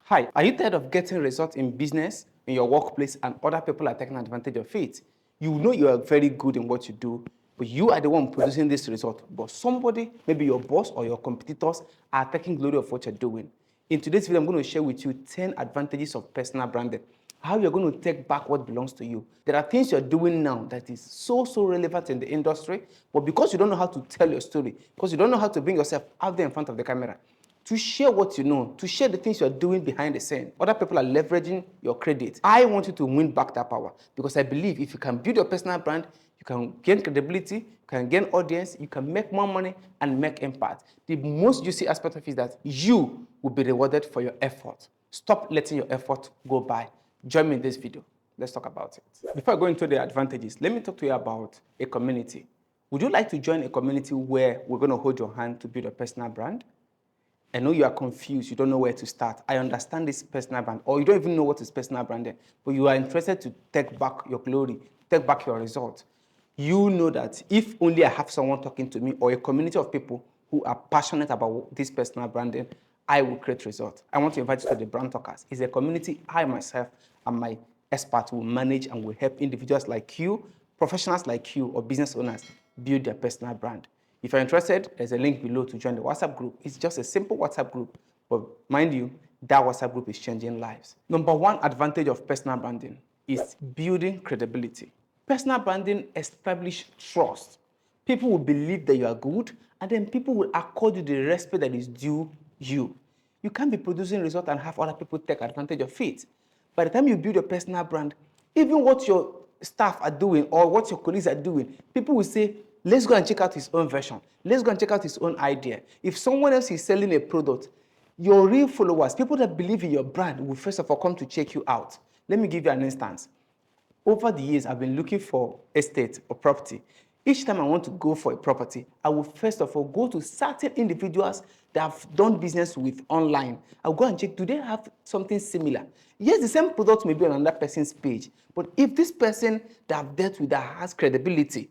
Hi, are you tired of getting results in business, in your workplace, and other people are taking advantage of it? You know you are very good in what you do, but you are the one producing this result. But somebody, maybe your boss or your competitors, are taking glory of what you're doing. In today's video, I'm going to share with you 10 advantages of personal branding. How you're going to take back what belongs to you. There are things you're doing now that is so relevant in the industry, but because you don't know how to tell your story, because you don't know how to bring yourself out there in front of the camera, to share what you know, to share the things you're doing behind the scene. Other people are leveraging your credit. I want you to win back that power because I believe if you can build your personal brand, you can gain credibility, you can gain audience, you can make more money and make impact. The most juicy aspect of it is that you will be rewarded for your effort. Stop letting your effort go by. Join me in this video. Let's talk about it. Before I go into the advantages, let me talk to you about a community. Would you like to join a community where we're going to hold your hand to build a personal brand? I know you are confused, you don't know where to start. I understand this personal brand, or you don't even know what is personal branding, but you are interested to take back your glory, take back your result. You know that if only I have someone talking to me or a community of people who are passionate about this personal branding, I will create results. I want to invite you to the Brand Talkers. It's a community I myself and my experts will manage and will help individuals like you, professionals like you, or business owners build their personal brand. If you're interested, there's a link below to join the WhatsApp group. It's just a simple WhatsApp group, but mind you, that WhatsApp group is changing lives. Number one advantage of personal branding is building credibility. Personal branding establishes trust. People will believe that you are good, and then people will accord you the respect that is due you. You can't be producing results and have other people take advantage of it. By the time you build your personal brand, even what your staff are doing or what your colleagues are doing, people will say, let's go and check out his own version. Let's go and check out his own idea. If someone else is selling a product, your real followers, people that believe in your brand, will first of all come to check you out. Let me give you an instance. Over the years, I've been looking for estate or property. Each time I want to go for a property, I will first of all go to certain individuals that have done business with online. I'll go and check, do they have something similar? Yes, the same product may be on another person's page, but if this person that I've dealt with that has credibility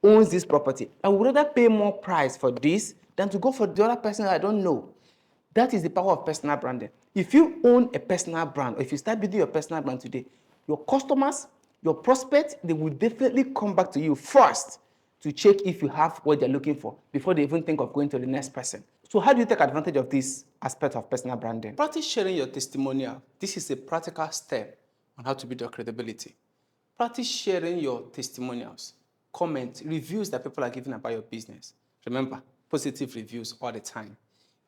owns this property, I would rather pay more price for this than to go for the other person I don't know. That is the power of personal branding. If you own a personal brand, or if you start building your personal brand today, your customers, your prospects, they will definitely come back to you first to check if you have what they're looking for before they even think of going to the next person. So how do you take advantage of this aspect of personal branding? Practice sharing your testimonial. This is a practical step on how to build your credibility. Practice sharing your testimonials, comments, reviews that people are giving about your business. Remember, positive reviews all the time.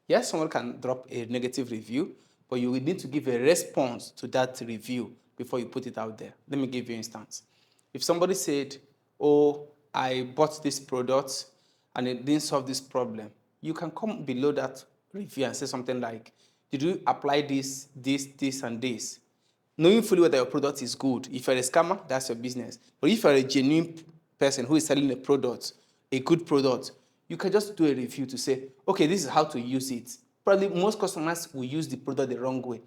Yes, someone can drop a negative review, but you will need to give a response to that review before you put it out there. Let me give you an instance. If somebody said, oh, I bought this product and it didn't solve this problem, you can come below that review and say something like, did you apply this, and this? Knowing fully whether your product is good. If you're a scammer, that's your business. But if you're a genuine person who is selling a product, a good product, you can just do a review to say, okay, this is how to use it. Probably most customers will use the product the wrong way.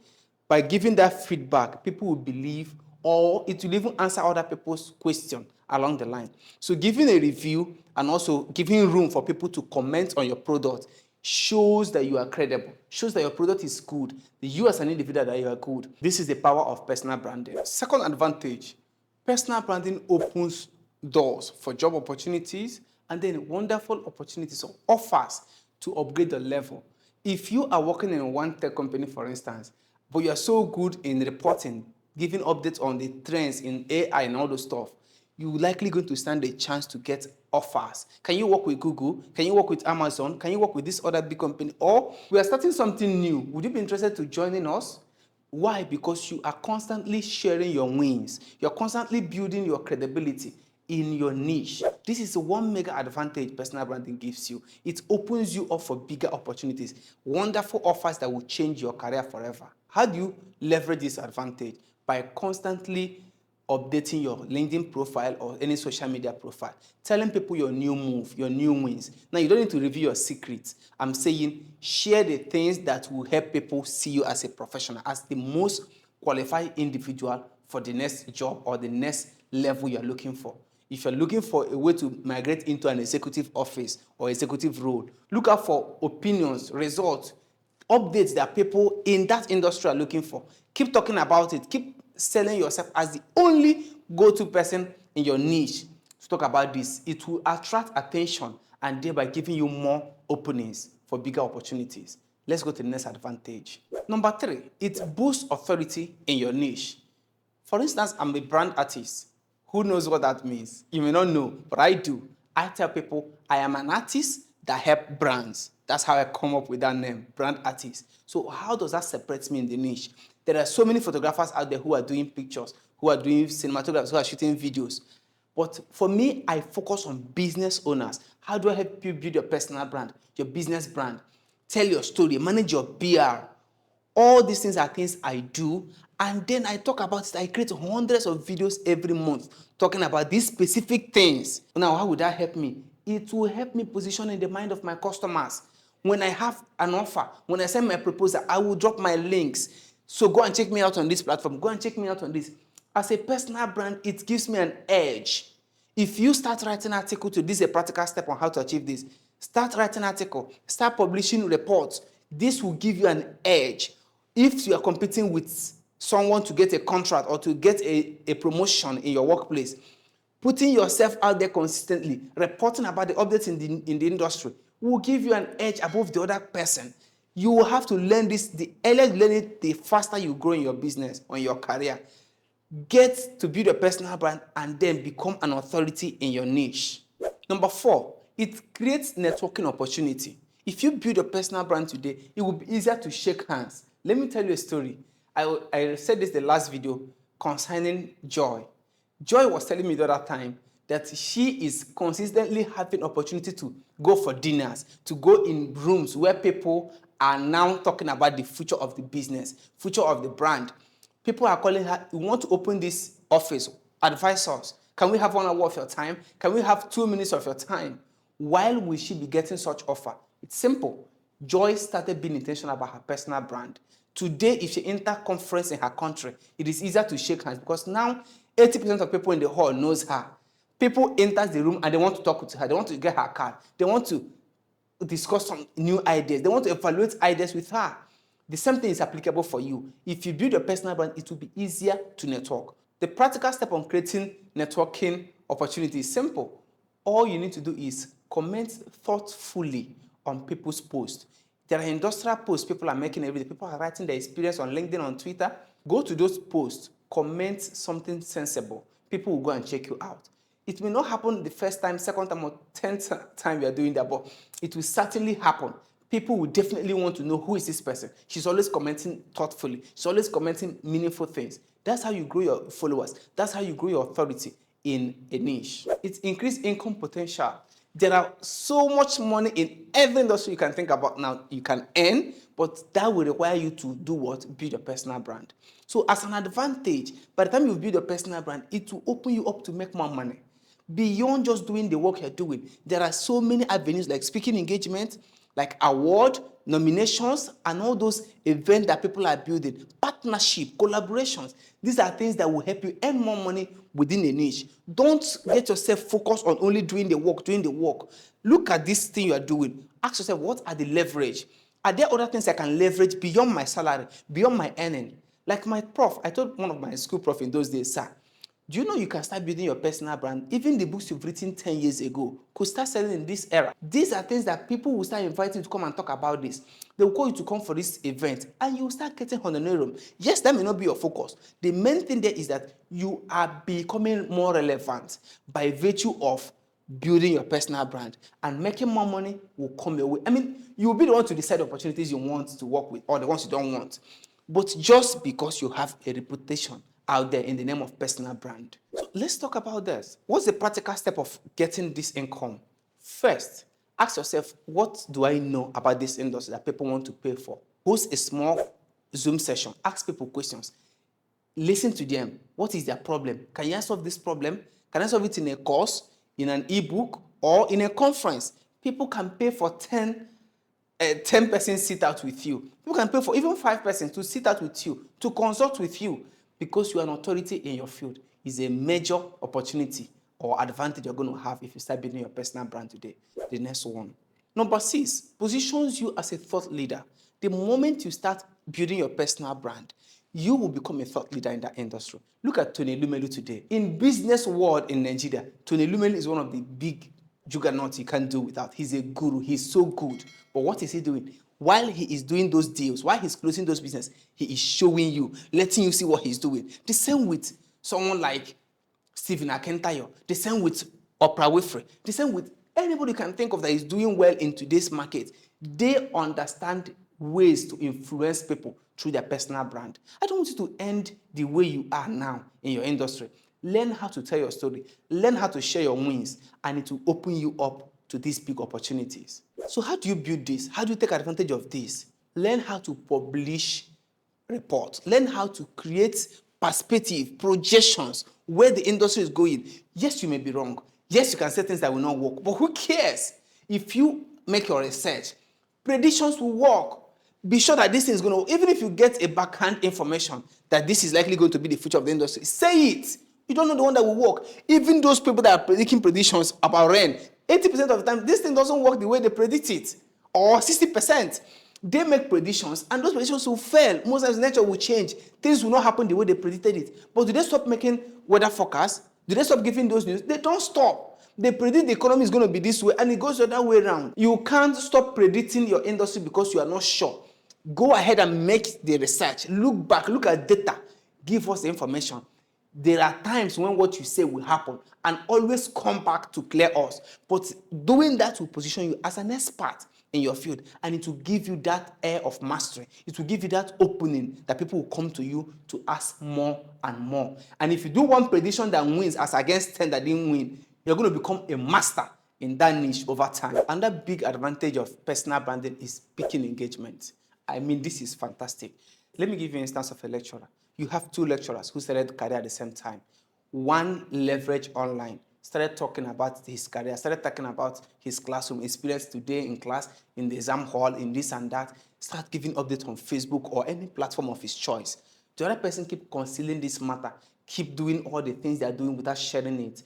By giving that feedback, people will believe, or it will even answer other people's question along the line. So giving a review and also giving room for people to comment on your product shows that you are credible, shows that your product is good, that you as an individual that you are good. This is the power of personal branding. Second advantage, personal branding opens doors for job opportunities and then wonderful opportunities or offers to upgrade the level. If you are working in one tech company, for instance, but you are so good in reporting, giving updates on the trends in AI and all those stuff, you're likely going to stand a chance to get offers. Can you work with Google? Can you work with Amazon? Can you work with this other big company? Or we are starting something new. Would you be interested to joining us? Why? Because you are constantly sharing your wins. You're constantly building your credibility in your niche. This is one mega advantage personal branding gives you. It opens you up for bigger opportunities, wonderful offers that will change your career forever. How do you leverage this advantage? By constantly updating your LinkedIn profile or any social media profile, telling people your new move, your new wins. Now, you don't need to reveal your secrets. I'm saying share the things that will help people see you as a professional, as the most qualified individual for the next job or the next level you're looking for. If you're looking for a way to migrate into an executive office or executive role, look out for opinions, results, updates that people in that industry are looking for. Keep talking about it. Keep selling yourself as the only go-to person in your niche to talk about this. It will attract attention and thereby giving you more openings for bigger opportunities. Let's go to the next advantage. Number 3, it boosts authority in your niche. For instance, I'm a brand artist. Who knows what that means? You may not know, but I do. I tell people I am an artist that help brands. That's how I come up with that name, brand artist. So how does that separate me in the niche? There are so many photographers out there who are doing pictures, who are doing cinematographs, who are shooting videos. But for me, I focus on business owners. How do I help you build your personal brand, your business brand? Tell your story, manage your PR. All these things are things I do, and then I talk about it. I create hundreds of videos every month talking about these specific things. Now, how would that help me? It will help me position in the mind of my customers. When I have an offer, when I send my proposal, I will drop my links. So go and check me out on this platform. Go and check me out on this. As a personal brand, it gives me an edge. If you start writing article to this is a practical step on how to achieve this. Start writing article. Start publishing reports. This will give you an edge. If you are competing with someone to get a contract or to get a promotion in your workplace, putting yourself out there consistently, reporting about the updates in the industry will give you an edge above the other person. You will have to learn this. The earlier you learn it, the faster you grow in your business or in your career. Get to build a personal brand and then become an authority in your niche. Number 4, it creates networking opportunity. If you build a personal brand today, it will be easier to shake hands. Let me tell you a story. I said this the last video concerning Joy. Joy was telling me the other time that she is consistently having opportunity to go for dinners, to go in rooms where people are now talking about the future of the business, future of the brand. People are calling her, we want to open this office, advise us. Can we have 1 hour of your time? Can we have 2 minutes of your time? Why will she be getting such offer? It's simple. Joy started being intentional about her personal brand. Today, if she enters conference in her country, it is easier to shake hands because now 80% of people in the hall knows her. People enter the room and they want to talk to her. They want to get her card. They want to discuss some new ideas. They want to evaluate ideas with her. The same thing is applicable for you. If you build your personal brand, it will be easier to network. The practical step on creating networking opportunity is simple. All you need to do is comment thoughtfully on people's posts. There are industrial posts people are making every day. People are writing their experience on LinkedIn, on Twitter. Go to those posts, comment something sensible. People will go and check you out. It may not happen the first time, second time, or 10th time you are doing that, but it will certainly happen. People will definitely want to know who is this person. She's always commenting thoughtfully. She's always commenting meaningful things. That's how you grow your followers. That's how you grow your authority in a niche. It increases income potential. There are so much money in every industry you can think about now you can earn, but that will require you to do what? Build your personal brand. So as an advantage, by the time you build your personal brand, it will open you up to make more money. Beyond just doing the work you're doing, there are so many avenues like speaking engagement, like award, nominations, and all those events that people are building, partnership, collaborations. These are things that will help you earn more money within a niche. Don't get yourself focused on only doing the work. Look at this thing you are doing. Ask yourself, what are the leverage? Are there other things I can leverage beyond my salary, beyond my earning? Like my prof, I told one of my school prof in those days, sir, do you know you can start building your personal brand? Even the books you've written 10 years ago could start selling in this era. These are things that people will start inviting to come and talk about this. They will call you to come for this event and you will start getting honorarium. Yes, that may not be your focus. The main thing there is that you are becoming more relevant by virtue of building your personal brand, and making more money will come your way. I mean, you will be the one to decide the opportunities you want to work with or the ones you don't want. But just because you have a reputation out there in the name of personal brand. So let's talk about this. What's the practical step of getting this income? First, ask yourself, what do I know about this industry that people want to pay for? Host a small Zoom session. Ask people questions. Listen to them. What is their problem? Can you solve this problem? Can I solve it in a course, in an ebook, or in a conference? People can pay for 10 persons sit out with you. People can pay for even 5 persons to sit out with you, to consult with you, because you are an authority in your field. Is a major opportunity or advantage you're going to have if you start building your personal brand today. The next one. Number 6, positions you as a thought leader. The moment you start building your personal brand, you will become a thought leader in that industry. Look at Tony Lumelu today. In business world in Nigeria, Tony Lumelu is one of the big juggernauts you can't do without. He's a guru. He's so good. But what is he doing? While he is doing those deals, while he's closing those business, he is showing you, letting you see what he's doing. The same with someone like Stephen Akentayo. The same with Oprah Winfrey. The same with anybody you can think of that is doing well in today's market. They understand ways to influence people through their personal brand. I don't want you to end the way you are now in your industry. Learn how to tell your story. Learn how to share your wins, and it will open you up to these big opportunities. So how do you build this? How do you take advantage of this? Learn how to publish reports. Learn how to create perspective, projections, where the industry is going. Yes, you may be wrong. Yes, you can say things that will not work, but who cares? If you make your research, predictions will work. Be sure that this thing is going to, even if you get a backhand information that this is likely going to be the future of the industry, say it. You don't know the one that will work. Even those people that are making predictions about rain, 80% of the time, this thing doesn't work the way they predict it, or 60%. They make predictions, and those predictions will fail. Most times nature will change. Things will not happen the way they predicted it. But do they stop making weather forecasts? Do they stop giving those news? They don't stop. They predict the economy is going to be this way, and it goes the other way around. You can't stop predicting your industry because you are not sure. Go ahead and make the research. Look back, look at data. Give us the information. There are times when what you say will happen, and always come back to clear us. But doing that will position you as an expert in your field, and it will give you that air of mastery. It will give you that opening that people will come to you to ask more and more. And if you do one prediction that wins as against 10 that didn't win, you're going to become a master in that niche over time. Another big advantage of personal branding is speaking engagement. I mean, this is fantastic. Let me give you an instance of a lecturer. You have two lecturers who started career at the same time. One leveraged online, started talking about his career, started talking about his classroom experience today in class, in the exam hall, in this and that, start giving updates on Facebook or any platform of his choice. The other person keep concealing this matter, keep doing all the things they are doing without sharing it.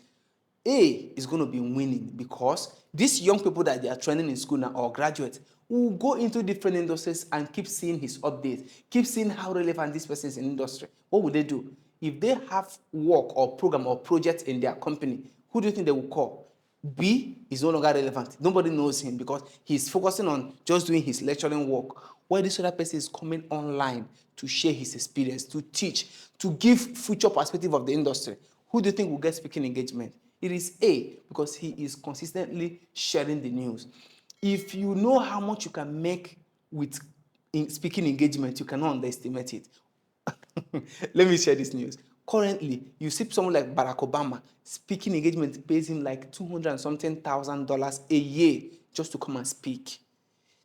A is going to be winning because these young people that they are training in school now or graduates will go into different industries and keep seeing his updates, keep seeing how relevant this person is in industry. What would they do? If they have work or program or project in their company, who do you think they will call? B is no longer relevant. Nobody knows him because he's focusing on just doing his lecturing work, while this other person is coming online to share his experience, to teach, to give future perspective of the industry. Who do you think will get speaking engagement? It is A, because he is consistently sharing the news. If you know how much you can make with speaking engagement, you cannot underestimate it. Let me share this news. Currently, you see someone like Barack Obama, speaking engagement pays him like $200 and something thousand a year just to come and speak.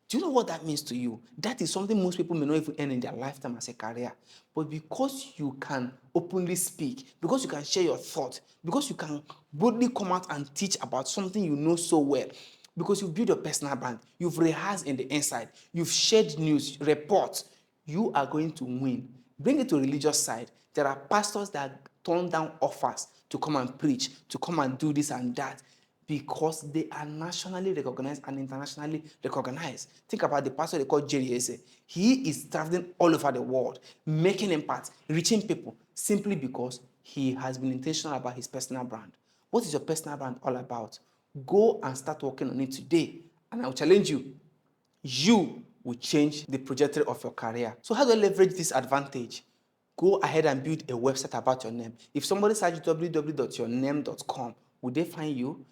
Do you know what that means to you? That is something most people may not even earn in their lifetime as a career. But because you can openly speak, because you can share your thoughts, because you can boldly come out and teach about something you know so well, because you've built your personal brand, you've rehearsed in the inside, you've shared news, reports, you are going to win. Bring it to a religious side. There are pastors that turn down offers to come and preach, to come and do this and that, because they are nationally recognized and internationally recognized. Think about the pastor they call Jerry Eze. He is traveling all over the world, making impact, reaching people, simply because he has been intentional about his personal brand. What is your personal brand all about? Go and start working on it today, and I will challenge you. You will change the trajectory of your career. So how do I leverage this advantage? Go ahead and build a website about your name. If somebody searches www.yourname.com, will they find you?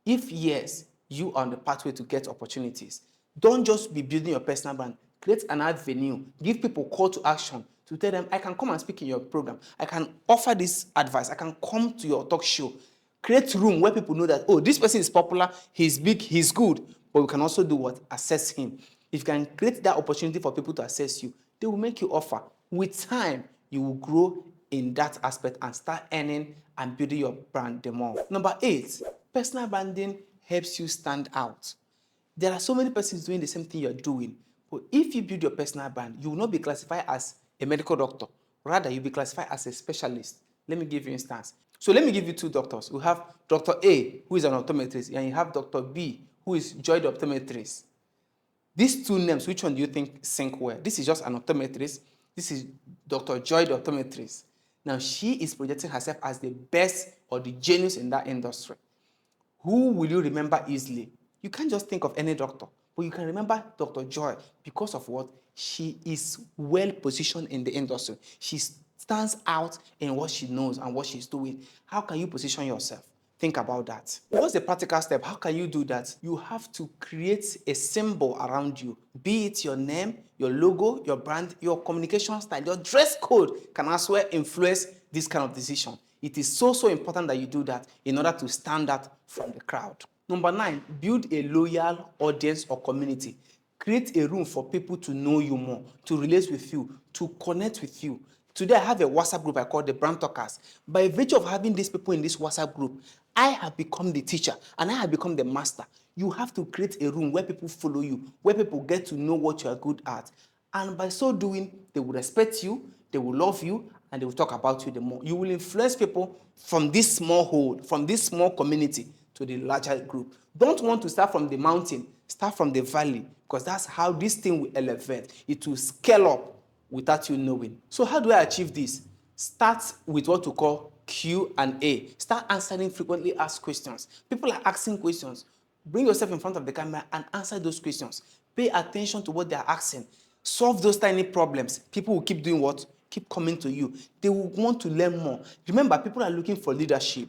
If yes, you are on the pathway to get opportunities. Don't just be building your personal brand. Create an avenue. Give people call to action to tell them, I can come and speak in your program. I can offer this advice. I can come to your talk show. Create room where people know that, oh, this person is popular, he's big, he's good. But we can also do what? Assess him. If you can create that opportunity for people to assess you, they will make you offer. With time, you will grow in that aspect and start earning and building your brand the more. Number 8, personal branding helps you stand out. There are so many persons doing the same thing you're doing. But if you build your personal brand, you will not be classified as a medical doctor. Rather, you'll be classified as a specialist. Let me give you an instance. So let me give you 2 doctors. You have Dr. A, who is an optometrist, and you have Dr. B, who is Joy the optometrist. These two names, which one do you think sync well? This is just an optometrist. This is Dr. Joy, the optometrist. Now, she is projecting herself as the best or the genius in that industry. Who will you remember easily? You can't just think of any doctor, but you can remember Dr. Joy because of what? She is well positioned in the industry. She stands out in what she knows and what she's doing. How can you position yourself? Think about that. What's the practical step? How can you do that? You have to create a symbol around you, be it your name, your logo, your brand, your communication style, your dress code can as well influence this kind of decision. It is so important that you do that in order to stand out from the crowd. Number 9, build a loyal audience or community. Create a room for people to know you more, to relate with you, to connect with you. Today, I have a WhatsApp group I call the Brand Talkers. By virtue of having these people in this WhatsApp group, I have become the teacher and I have become the master. You have to create a room where people follow you, where people get to know what you are good at. And by so doing, they will respect you, they will love you, and they will talk about you the more. You will influence people from this small hold, from this small community to the larger group. Don't want to start from the mountain, start from the valley, because that's how this thing will elevate. It will scale up without you knowing. So how do I achieve this? Start with what we call Q&A. Start answering frequently asked questions. People are asking questions. Bring yourself in front of the camera and answer those questions. Pay attention to what they are asking. Solve those tiny problems. People will keep doing what? Keep coming to you. They will want to learn more. Remember, people are looking for leadership.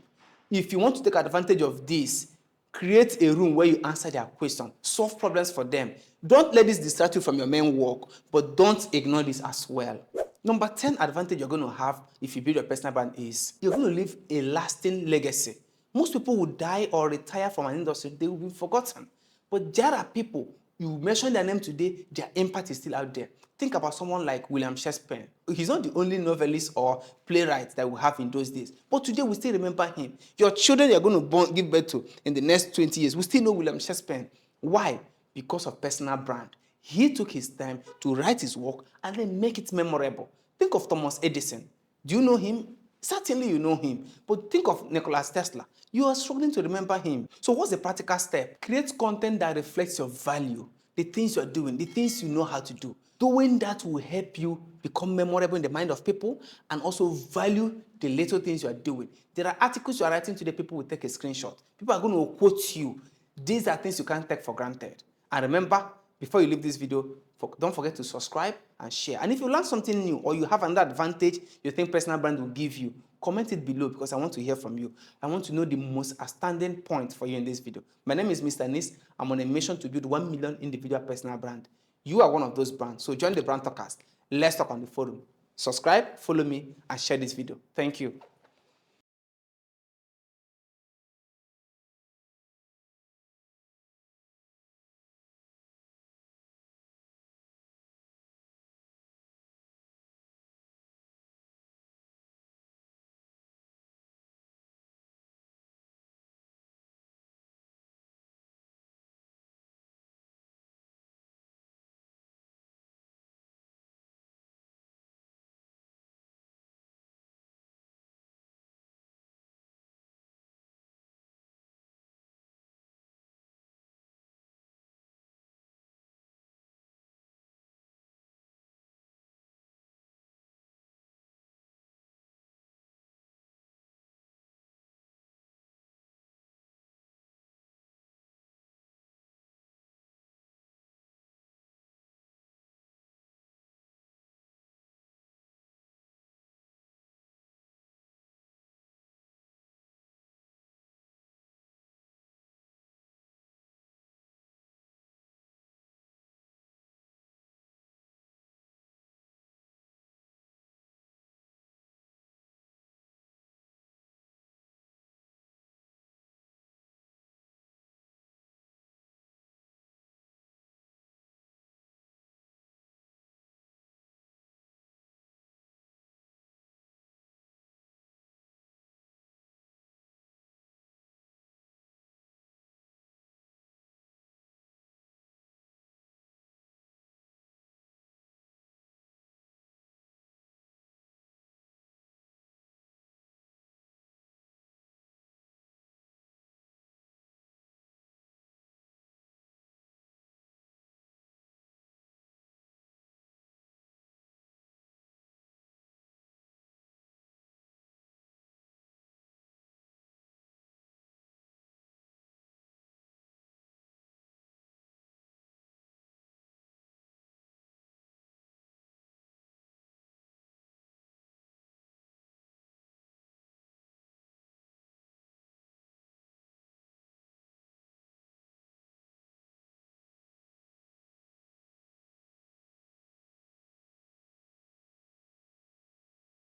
If you want to take advantage of this, create a room where you answer their questions. Solve problems for them. Don't let this distract you from your main work, but don't ignore this as well. Number 10 advantage you're going to have if you build your personal brand is you're going to leave a lasting legacy. Most people will die or retire from an industry, they will be forgotten. But there are people, you mention their name today, their impact is still out there. Think about someone like William Shakespeare. He's not the only novelist or playwright that we have in those days. But today we still remember him. Your children you're going to give birth to in the next 20 years, we still know William Shakespeare. Why? Because of personal brand. He took his time to write his work and then make it memorable. Think of Thomas Edison. Do you know him? Certainly you know him. But think of Nikola Tesla. You are struggling to remember him. So what's the practical step? Create content that reflects your value, the things you're doing, the things you know how to do. Doing that will help you become memorable in the mind of people and also value the little things you are doing. There are articles you are writing today, people will take a screenshot. People are going to quote you. These are things you can't take for granted. And remember, before you leave this video, don't forget to subscribe and share. And if you learn something new or you have another advantage you think personal brand will give you, comment it below because I want to hear from you. I want to know the most outstanding point for you in this video. My name is Mr. Nis. I'm on a mission to build 1 million individual personal brand. You are one of those brands, so join the Brand Talkers. Let's talk on the forum. Subscribe, follow me, and share this video. Thank you.